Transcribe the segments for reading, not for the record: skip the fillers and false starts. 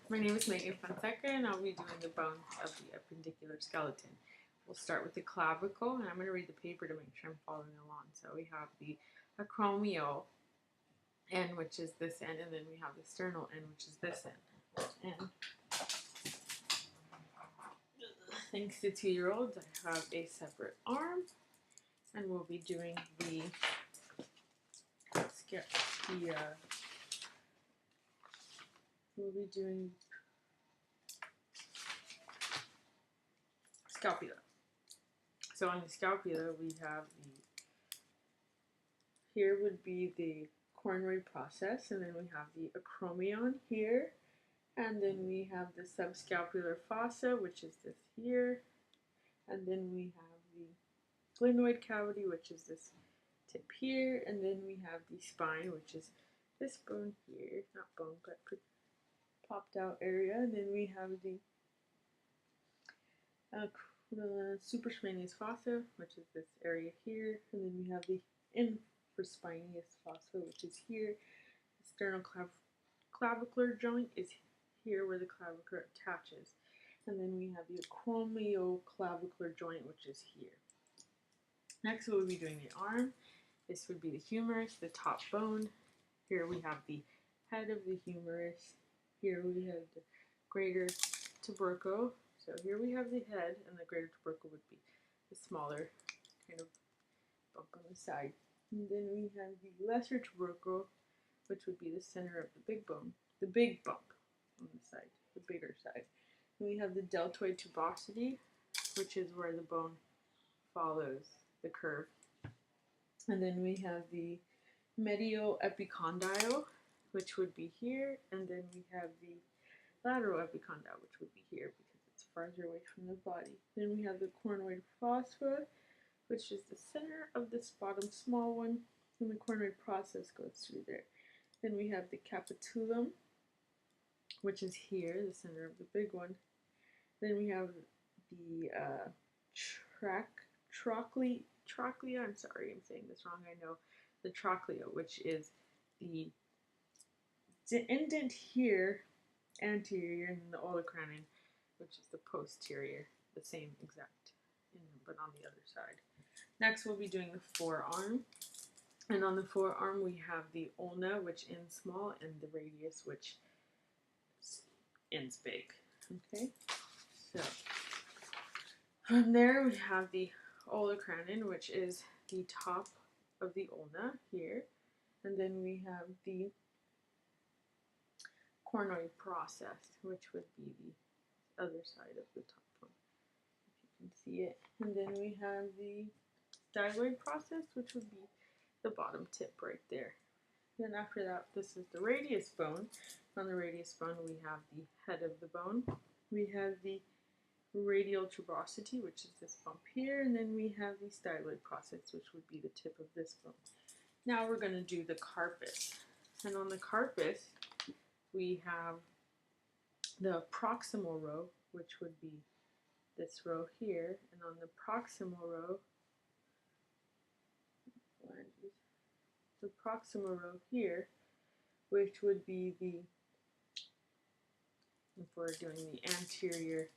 My name is Megan Fonseca and I'll be doing the bones of the appendicular skeleton. We'll start with the clavicle, and I'm going to read the paper to make sure I'm following along. So we have the acromial end, which is this end, and then we have the sternal end, which is this end. And thanks to 2-year-olds, I have a separate arm, and we'll be doing the scapula. So on the scapula, we have here would be the coronoid process, and then we have the acromion here, and then we have the subscapular fossa, which is this here, and then we have the glenoid cavity, which is this tip here, and then we have the spine, which is this bone here, not bone, but popped out area, and then we have the supraspinatus fossa, which is this area here, and then we have the infraspinatus fossa, which is here. The sternoclavicular joint is here where the clavicle attaches, and then we have the acromioclavicular joint, which is here. Next, we'll be doing the arm. This would be the humerus, the top bone. Here we have the head of the humerus. Here we have the greater tubercle. So here we have the head, and the greater tubercle would be the smaller kind of bump on the side. And then we have the lesser tubercle, which would be the center of the big bone, the big bump on the side, the bigger side. And we have the deltoid tuberosity, which is where the bone follows the curve. And then we have the medial epicondyle, which would be here, and then we have the lateral epicondyle, which would be here because it's farther away from the body. Then we have the coronoid fossa, which is the center of this bottom small one, and the coronoid process goes through there. Then we have the capitulum, which is here, the center of the big one. Then we have the trochlea, I'm sorry, I'm saying this wrong, I know, the trochlea, which is the indent here, anterior, and the olecranon, which is the posterior, the same exact indent, but on the other side. Next, we'll be doing the forearm, and on the forearm, we have the ulna, which ends small, and the radius, which ends big. Okay, so from there, we have the olecranon, which is the top of the ulna here, and then we have the coronoid process, which would be the other side of the top one, if you can see it. And then we have the styloid process, which would be the bottom tip right there. Then after that, this is the radius bone. On the radius bone, we have the head of the bone. We have the radial tuberosity, which is this bump here, and then we have the styloid process, which would be the tip of this bone. Now we're going to do the carpus. And on the carpus, we have the proximal row, which would be this row here, and on the proximal row, here, which would be the, if we're doing the anterior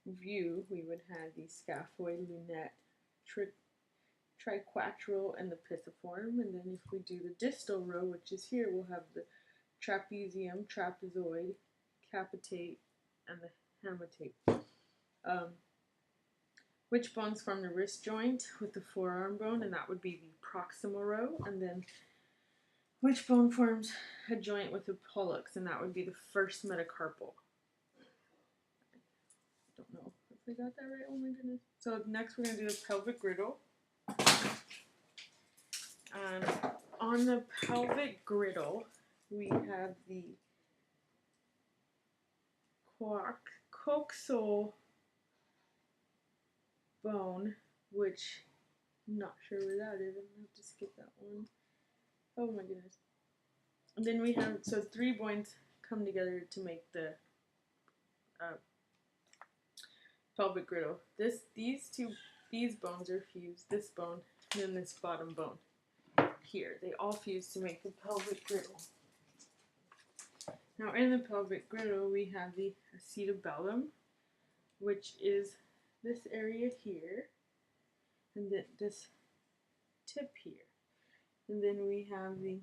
view, we would have the scaphoid, lunette, triquetral, and the pisiform. And then if we do the distal row, which is here, we'll have the trapezium, trapezoid, capitate, and the hamatate. Which bones form the wrist joint with the forearm bone, and that would be the proximal row. And then which bone forms a joint with the pollex, and that would be the first metacarpal. I don't know if I got that right. Oh my goodness. So next we're going to do the pelvic girdle. On the pelvic girdle, we have the coxal bone, which I'm not sure where that is. I'm going to have to skip that one. Oh my goodness. And then we have, so 3 bones come together to make the pelvic girdle. These bones are fused, this bone, and then this bottom bone here. They all fuse to make the pelvic girdle. Now in the pelvic girdle, we have the acetabellum, which is this area here, and then this tip here. And then we have the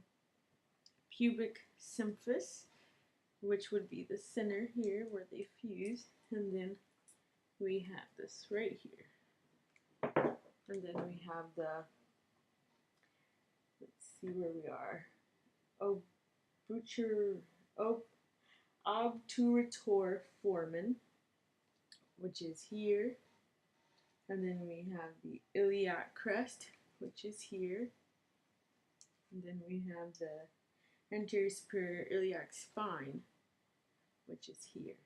pubic symphysis, which would be the center here where they fuse, and then we have this right here. And then we have the, let's see where we are, obturator foramen, which is here. And then we have the iliac crest, which is here. And then we have the anterior superior iliac spine, which is here.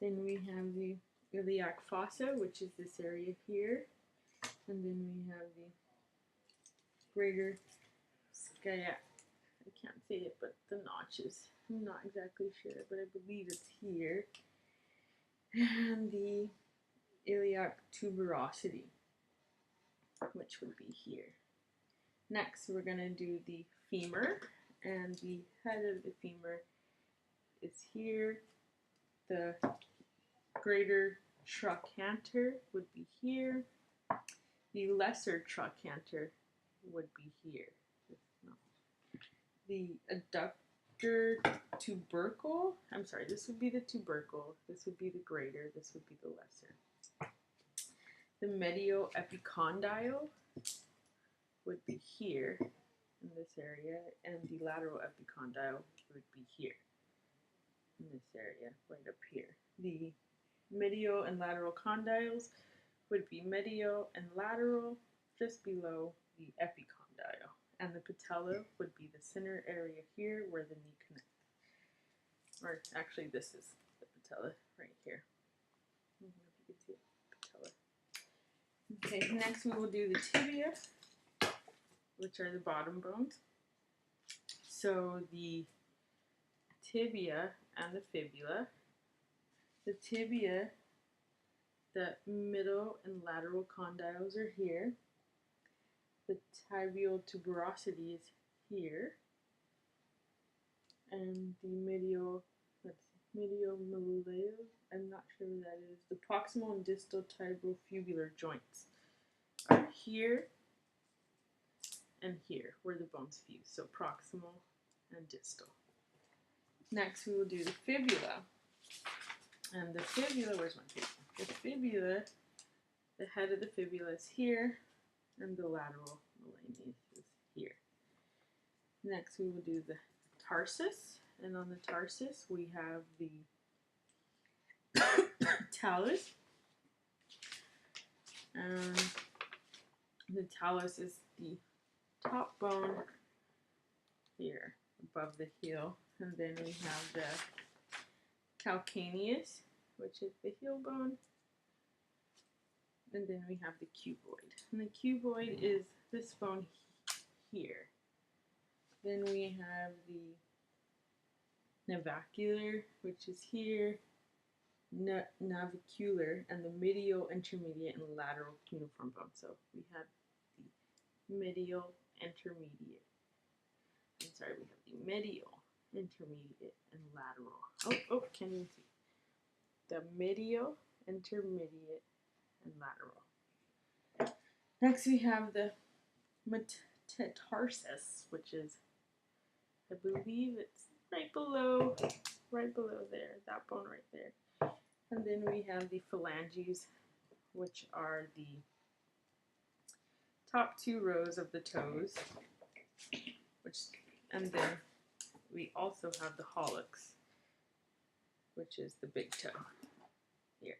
Then we have the iliac fossa, which is this area here. And then we have the greater sciatic, I can't say it, but the notches, I'm not exactly sure, but I believe it's here. And the iliac tuberosity, which would be here. Next, we're going to do the femur, and the head of the femur is here. The greater trochanter would be here. The lesser trochanter would be here. The adductor tubercle, I'm sorry, this would be the tubercle, this would be the greater, this would be the lesser. The medioepicondyle would be here in this area, and the lateral epicondyle would be here in this area, right up here. The medial and lateral condyles would be medial and lateral just below the epicondyle. And the patella would be the center area here where the knee connects. Or actually this is the patella right here. I don't know if you can see it, patella. Okay, next we will do the tibia, which are the bottom bones. So the tibia and the fibula. The tibia, the middle and lateral condyles are here. The tibial tuberosity is here. And the medial malleolus, I'm not sure who that is. The proximal and distal tibiofibular joints are here and here, where the bones fuse. So proximal and distal. Next, we will do the fibula. And the fibula, where's my fibula? The fibula, the head of the fibula is here, and the lateral malleolus is here. Next, we will do the tarsus, and on the tarsus, we have the talus. And the talus is the top bone here, above the heel. And then we have the calcaneus, which is the heel bone. And then we have the cuboid. And the cuboid is this bone here. Then we have the navicular, which is here, navicular, and the medial, intermediate, and lateral cuneiform bone. So we have the medial, intermediate. I'm sorry, we have the medial, intermediate, and lateral. Oh, can't even see. The medial, intermediate, and lateral. Next we have the metatarsus, which is, I believe it's right below there, that bone right there. And then we have the phalanges, which are the top two rows of the toes, and then we also have the hallux, which is the big toe here.